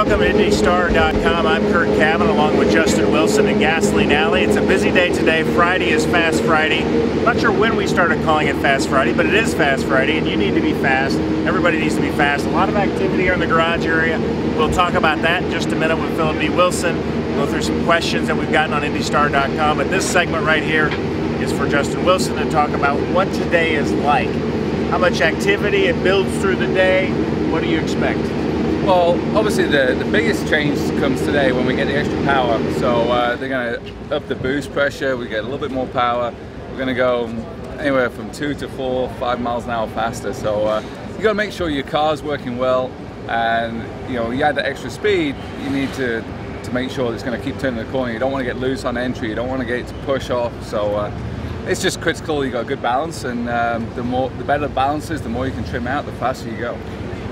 Welcome to IndyStar.com. I'm Curt Cavin along with Justin Wilson in Gasoline Alley. It's a busy day today. Friday is Fast Friday. I'm not sure when we started calling it Fast Friday, but it is Fast Friday, and you need to be fast. Everybody needs to be fast. A lot of activity here in the garage area. We'll talk about that in just a minute with Philip D. Wilson. We'll go through some questions that we've gotten on IndyStar.com. But this segment right here is for Justin Wilson to talk about what today is like. How much activity it builds through the day. What do you expect? Well, obviously the biggest change comes today when we get the extra power. So they're going to up the boost pressure, we get a little bit more power. We're going to go anywhere from 2 to 4, 5 miles an hour faster. So you got to make sure your car's working well, and you add the extra speed, you need to make sure it's going to keep turning the corner. You don't want to get loose on entry, you don't want to get it to push off. So it's just critical you got a good balance, and the better the balance is, the more you can trim out, the faster you go.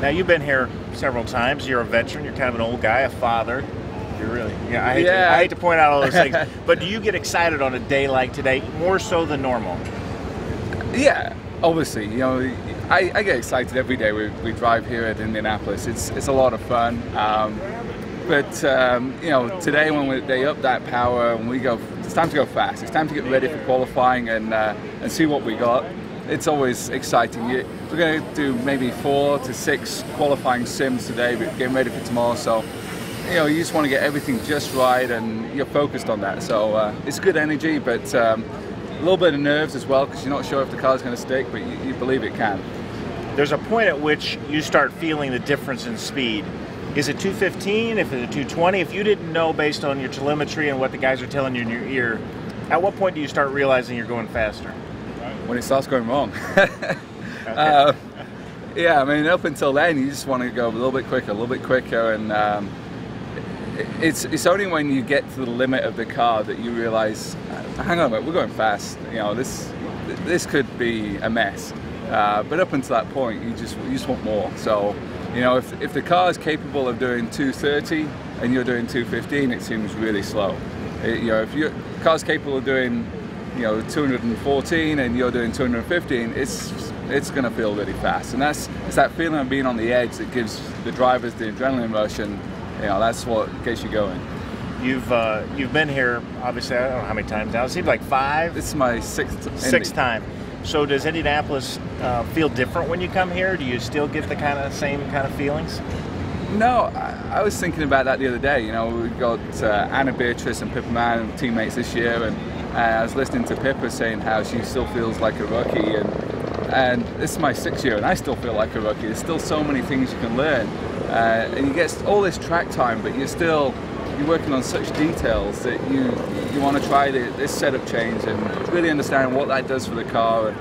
Now, you've been here several times. You're a veteran. You're kind of an old guy, a father. You're really, I hate to point out all those things. But do you get excited on a day like today, more so than normal? Yeah, obviously. I get excited every day we drive here at Indianapolis. It's a lot of fun. But today when they up that power and we go, it's time to go fast. It's time to get ready for qualifying and see what we got. It's always exciting. We're going to do maybe 4 to 6 qualifying sims today, but getting ready for tomorrow. So, you just want to get everything just right, and you're focused on that. So it's good energy, but a little bit of nerves as well, because you're not sure if the car's going to stick, but you believe it can. There's a point at which you start feeling the difference in speed. Is it 215? If it's 220? If you didn't know based on your telemetry and what the guys are telling you in your ear, at what point do you start realizing you're going faster? When it starts going wrong. Yeah, I mean, up until then, you just want to go a little bit quicker, and it's only when you get to the limit of the car that you realize, hang on a minute, we're going fast. This could be a mess. But up until that point, you just want more. So, if the car is capable of doing 230 and you're doing 215, it seems really slow. If your car's capable of doing 214 and you're doing 215, it's going to feel really fast, and it's that feeling of being on the edge that gives the drivers the adrenaline rush, and that's what gets you going. You've been here, obviously, I don't know how many times now. It seems like 5. This is my sixth time. So does Indianapolis feel different when you come here? Do you still get the same kind of feelings? No, I was thinking about that the other day. We've got Anna Beatrice and Pippa Mann teammates this year, and I was listening to Pippa saying how she still feels like a rookie, and this is my 6th year and I still feel like a rookie. There's still so many things you can learn, and you get all this track time, but you're working on such details that you want to try this setup change and really understand what that does for the car,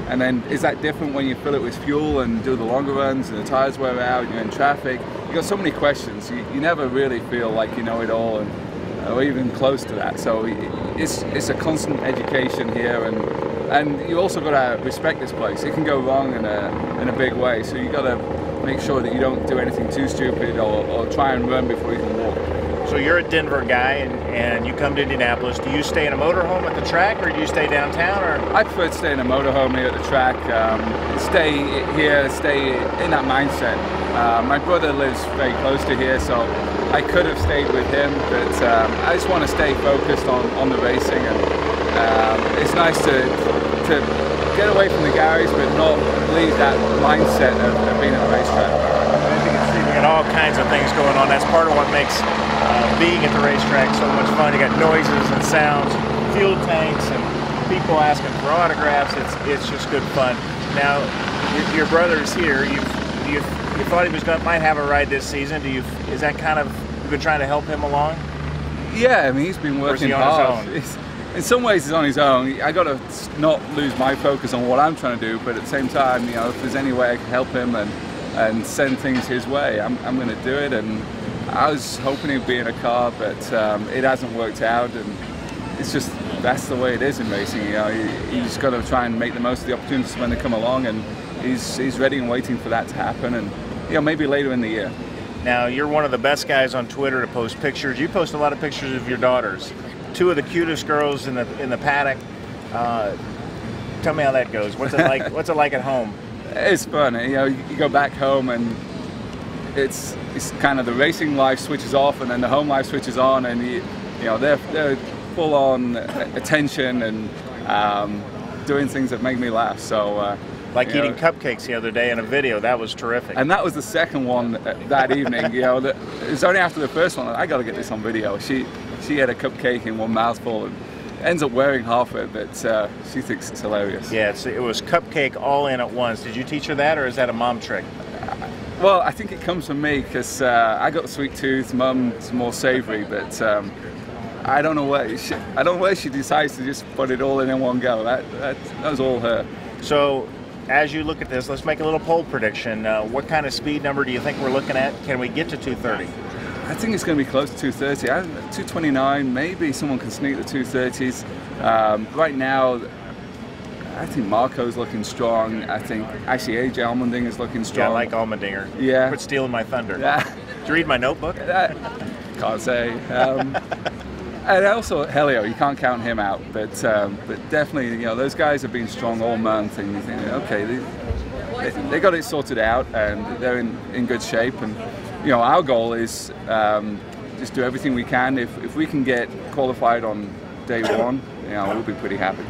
and then is that different when you fill it with fuel and do the longer runs and the tires wear out and you're in traffic. You've got so many questions. You never really feel like you know it all, or even close to that. So it's a constant education here, and you also got to respect this place. It can go wrong in a big way, so you got to make sure that you don't do anything too stupid or try and run before you can walk. So you're a Denver guy, and you come to Indianapolis. Do you stay in a motorhome at the track, or do you stay downtown? Or I prefer to stay in a motorhome here at the track. Stay here, stay in that mindset. My brother lives very close to here, so I could have stayed with him, but I just want to stay focused on the racing, and it's nice to get away from the garage, but not leave that mindset of being at the racetrack. As you can see, we got all kinds of things going on. That's part of what makes being at the racetrack so much fun. You got noises and sounds, fuel tanks, and people asking for autographs. It's just good fun. Now, your brother's here. You thought he might have a ride this season. Is that kind of, you've been trying to help him along? Yeah, I mean, he's been working hard. In some ways he's on his own. I got to not lose my focus on what I'm trying to do, but at the same time, if there's any way I can help him and send things his way, I'm going to do it. And I was hoping he'd be in a car, but it hasn't worked out, and it's just, that's the way it is in racing. You just got to try and make the most of the opportunities when they come along, and he's ready and waiting for that to happen, and maybe later in the year. Now, you're one of the best guys on Twitter to post pictures. You post a lot of pictures of your daughters. 2 of the cutest girls in the paddock. Tell me how that goes. What's it like? What's it like at home? It's fun. You go back home and it's kind of the racing life switches off and then the home life switches on, and you know they're full on attention and doing things that make me laugh. So like eating cupcakes the other day in a video, that was terrific. And that was the second one that evening. You know, it was only after the first one I got to get this on video. She had a cupcake in one mouthful and ends up wearing half of it, but she thinks it's hilarious. Yeah, it was cupcake all in at once. Did you teach her that, or is that a mom trick? Well, I think it comes from me because I got a sweet tooth. Mum's more savory, but I don't know where she decides to just put it all in one go. That was all her. So, as you look at this, let's make a little poll prediction. What kind of speed number do you think we're looking at? Can we get to 230? I think it's going to be close to 230. 229, maybe someone can sneak the 230s. Right now, I think Marco's looking strong. I think actually AJ Allmendinger is looking strong. Yeah, I like Allmendinger. Yeah. Quit stealing my thunder. Yeah. Did you read my notebook? Can't say. And also Helio, you can't count him out. But definitely, you know, those guys have been strong all month, and you think, okay, they got it sorted out, and they're in good shape. And you know, our goal is just do everything we can. If we can get qualified on day one, you know, we'll be pretty happy.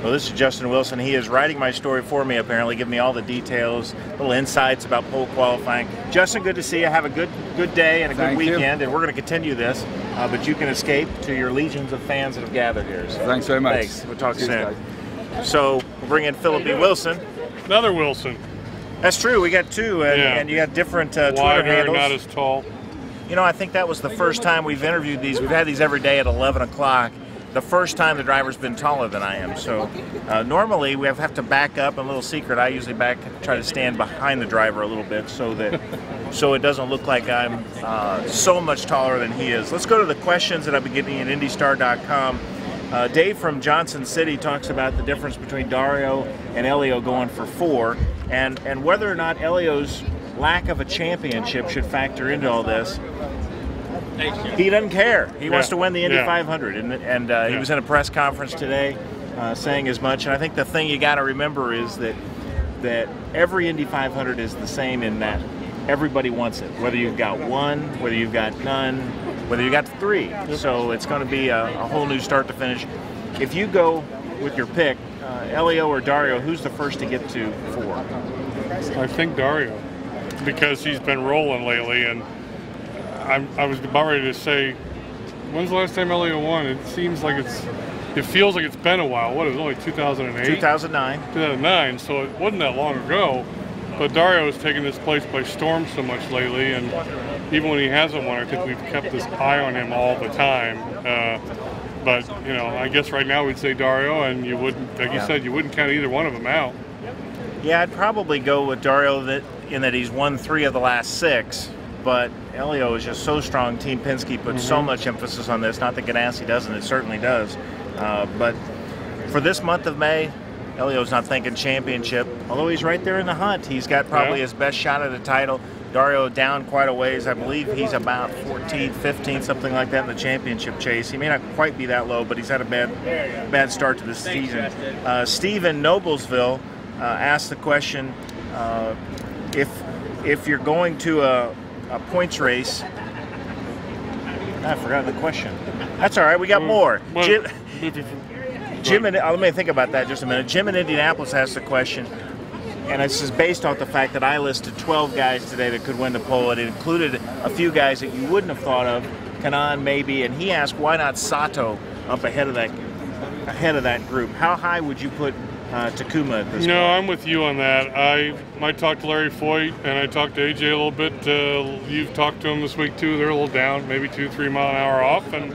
Well, this is Justin Wilson. He is writing my story for me, apparently, giving me all the details, little insights about pole qualifying. Justin, good to see you. Have a good day and a good weekend, and we're going to continue this, but you can escape to your legions of fans that have gathered here. So thanks very much. Thanks. We'll talk soon. Guys. So we'll bring in Philip B. Wilson. Another Wilson. That's true. We got two, and you got different Twitter handles. Not as tall. You know, I think that was the first time we've interviewed these. We've had these every day at 11 o'clock. The first time the driver's been taller than I am. So normally we have to back up. A little secret, I usually try to stand behind the driver a little bit so it doesn't look like I'm so much taller than he is. Let's go to the questions that I've been getting at IndyStar.com. Dave from Johnson City talks about the difference between Dario and Elio going for 4, and whether or not Elio's lack of a championship should factor into all this. He doesn't care. He wants to win the Indy 500, and he was in a press conference today saying as much. And I think the thing you got to remember is that every Indy 500 is the same in that everybody wants it. Whether you've got one, whether you've got none, whether you got 3. So it's going to be a whole new start to finish. If you go with your pick, Elio or Dario, who's the first to get to 4? I think Dario, because he's been rolling lately, and I was about ready to say, when's the last time Elio won? It seems like it feels like it's been a while. What, it was only 2008? 2009. 2009, so it wasn't that long ago. But Dario has taken this place by storm so much lately, and even when he hasn't won, I think we've kept this eye on him all the time. But, you know, I guess right now we'd say Dario, and you wouldn't, like you said, you wouldn't count either one of them out. Yeah, I'd probably go with Dario in that he's won 3 of the last 6. But Elio is just so strong. Team Penske puts so much emphasis on this. Not that Ganassi doesn't. It certainly does. But for this month of May, Elio's not thinking championship. Although he's right there in the hunt. He's got probably his best shot at a title. Dario down quite a ways. I believe he's about 14th, 15th, something like that in the championship chase. He may not quite be that low, but he's had a bad start to this season. Steve in Noblesville asked the question, if you're going to a points race. I forgot the question. That's all right. We got more. Jim and let me think about that just a minute. Jim in Indianapolis asked the question, and this is based off the fact that I listed 12 guys today that could win the pole. It included a few guys that you wouldn't have thought of, Kanan maybe, and he asked why not Sato up ahead of that group. How high would you put Takuma at this point? No, I'm with you on that. I might talk to Larry Foyt, and I talked to AJ a little bit. You've talked to them this week too. They're a little down, maybe 2-3 mile an hour off. And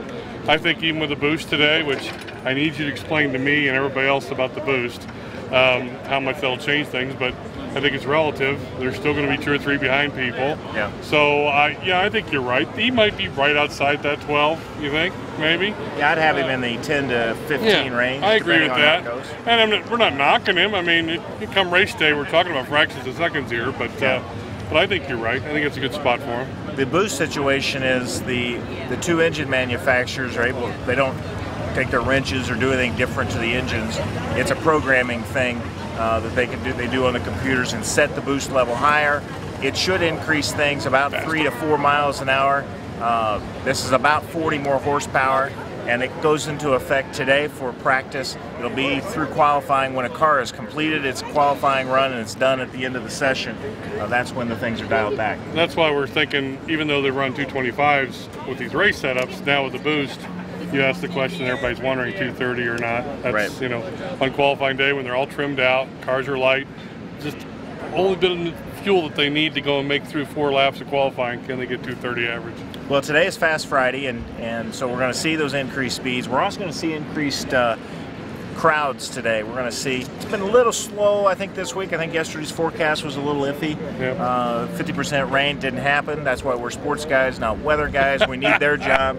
I think even with the boost today, which I need you to explain to me and everybody else about the boost, how much that'll change things. But I think it's relative. There's still going to be 2 or 3 behind people. Yeah. So I think you're right. He might be right outside that 12. You think? Maybe. Yeah, I'd have him in the 10 to 15 range. I agree with that. And we're not knocking him. I mean, come race day, we're talking about fractions of seconds here, but I think you're right. I think it's a good spot for him. The boost situation is the 2 engine manufacturers are able. They don't take their wrenches or do anything different to the engines. It's a programming thing that they can do. They do on the computers and set the boost level higher it should increase things about 3 to 4 miles an hour. This is about 40 more horsepower, and it goes into effect today for practice. It'll be through qualifying. When a car is completed its qualifying run and it's done at the end of the session, that's when the things are dialed back. That's why we're thinking, even though they run 225s with these race setups, now with the boost, you ask the question, everybody's wondering 230 or not. That's, right. You know, on qualifying day when they're all trimmed out, cars are light, just only bit of fuel that they need to go and make through 4 laps of qualifying, can they get 230 average? Well, today is Fast Friday, and so we're going to see those increased speeds. We're also going to see increased crowds today. We're going to see, it's been a little slow, I think, this week. I think yesterday's forecast was a little iffy. Yep. 50% rain didn't happen. That's why we're sports guys, not weather guys. We need their job.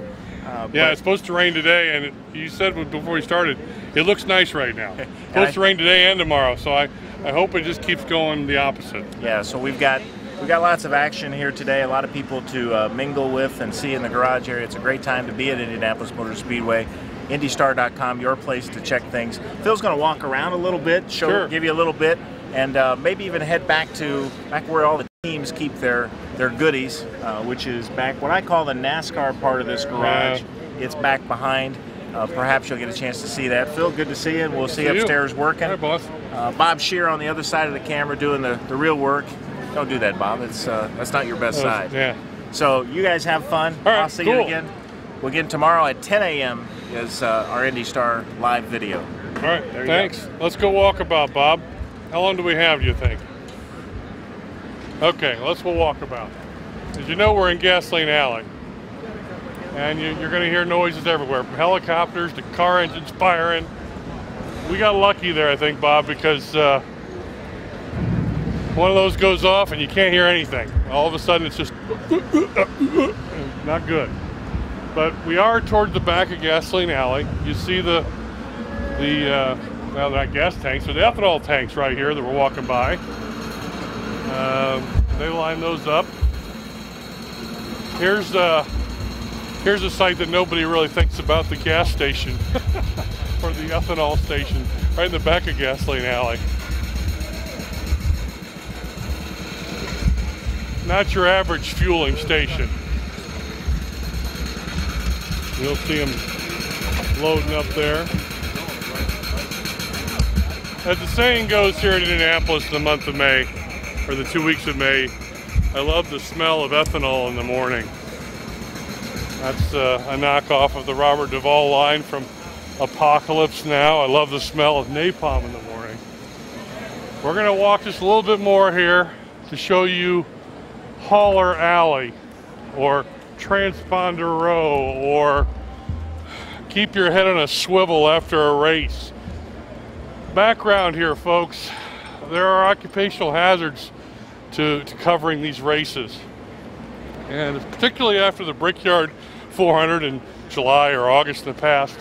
Yeah, it's supposed to rain today, and you said before we started, it looks nice right now. It's supposed to rain today and tomorrow, so I hope it just keeps going the opposite. Yeah, so we've got lots of action here today, a lot of people to mingle with and see in the garage area. It's a great time to be at Indianapolis Motor Speedway. IndyStar.com, your place to check things. Phil's going to walk around a little bit, give you a little bit, and maybe even head back where all the teams keep their goodies, which is back what I call the NASCAR part of this garage. Yeah. It's back behind. Perhaps you'll get a chance to see that. Phil, good to see you, and we'll see you upstairs working. Hi, boss. Bob Scheer on the other side of the camera doing the real work. Don't do that, Bob. That's not your best side. Yeah. So you guys have fun. All right, I'll see you again. We'll get tomorrow at 10 a.m. is our IndyStar live video. All right, thanks. Let's go walkabout, Bob. How long do we have, do you think? Okay, let's go walkabout. As you know, we're in Gasoline Alley. And you're going to hear noises everywhere, from helicopters to car engines firing. We got lucky there, I think, Bob, because one of those goes off and you can't hear anything. All of a sudden, it's just not good. But we are towards the back of Gasoline Alley. You see well, not gas tanks, but the ethanol tanks right here that we're walking by. They line those up. Here's a site that nobody really thinks about, the gas station or the ethanol station, right in the back of Gasoline Alley. Not your average fueling station. You'll see them loading up there. As the saying goes here in Indianapolis in the month of May, or the 2 weeks of May, I love the smell of ethanol in the morning. That's a knockoff of the Robert Duvall line from Apocalypse Now. I love the smell of napalm in the morning. We're going to walk just a little bit more here to show you Hauler Alley, or Transponder Row, or keep your head on a swivel after a race. Background here, folks, there are occupational hazards to covering these races. And particularly after the Brickyard 400 in July or August in the past,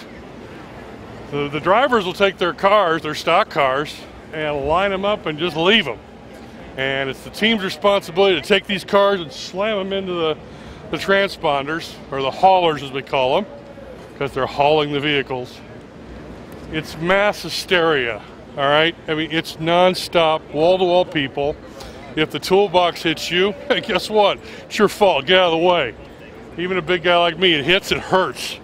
the drivers will take their cars, their stock cars, and line them up and just leave them. And it's the team's responsibility to take these cars and slam them into the transponders, or the haulers as we call them, because they're hauling the vehicles. It's mass hysteria, all right? I mean, it's non-stop, wall-to-wall people. If the toolbox hits you, hey, guess what? It's your fault. Get out of the way. Even a big guy like me, it hits, it hurts.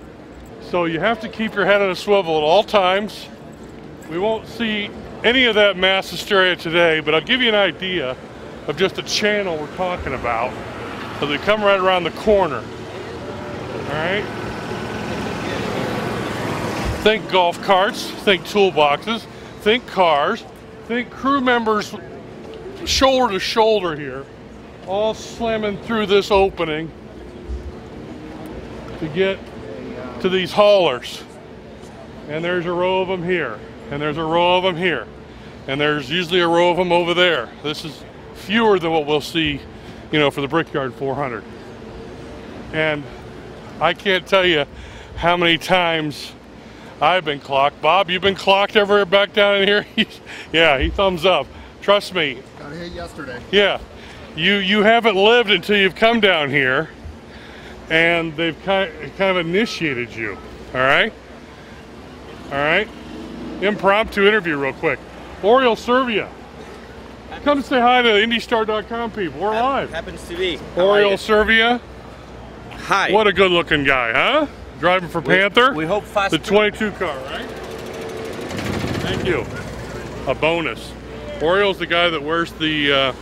So you have to keep your head on a swivel at all times. We won't see any of that mass hysteria today, but I'll give you an idea of just the channel we're talking about. So they come right around the corner. All right? Think golf carts, think toolboxes, think cars, think crew members shoulder to shoulder here, all slamming through this opening to get to these haulers. And there's a row of them here, and there's a row of them here, and there's usually a row of them over there. This is fewer than what we'll see, you know, for the Brickyard 400. And I can't tell you how many times I've been clocked. Bob, you've been clocked ever back down in here? Yeah, he thumbs up. Trust me. Got hit yesterday. Yeah. You haven't lived until you've come down here, and they've kind of initiated you. All right? All right? Impromptu interview real quick. Oriole serve you. Come say hi to IndyStar.com people. We're live. Happens to be. Oriole Servia. Hi. What a good-looking guy, huh? Driving for Panther. We hope fast. The 22 car, right? Thank you. A bonus. Oriole's the guy that wears the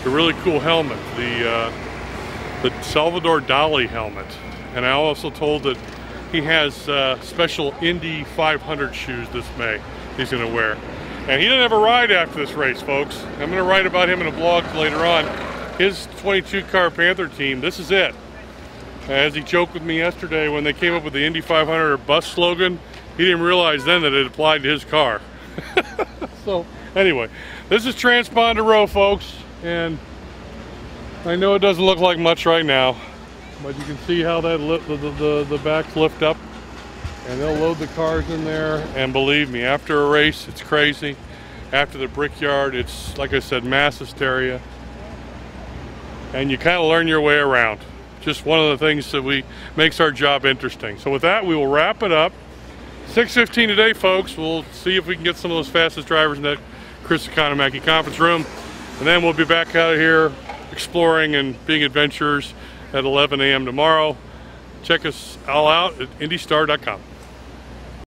really cool helmet, the Salvador Dali helmet. And I also told that he has special Indy 500 shoes this May he's going to wear. And he didn't have a ride after this race, folks. I'm going to write about him in a blog later on. His 22 car Panther team, this is it. As he joked with me yesterday when they came up with the Indy 500 or bus slogan, he didn't realize then that it applied to his car. So anyway, this is Transponder Row, folks, and I know it doesn't look like much right now, but you can see how that the backs lift up, and they'll load the cars in there. And believe me, after a race, it's crazy. After the Brickyard, it's, like I said, mass hysteria, and you kind of learn your way around. Just one of the things that makes our job interesting. So with that, we will wrap it up. 6:15 today, folks. We'll see if we can get some of those fastest drivers in that Chris Economaki conference room, and then we'll be back out of here exploring and being adventurers at 11 a.m. tomorrow. Check us all out at IndyStar.com.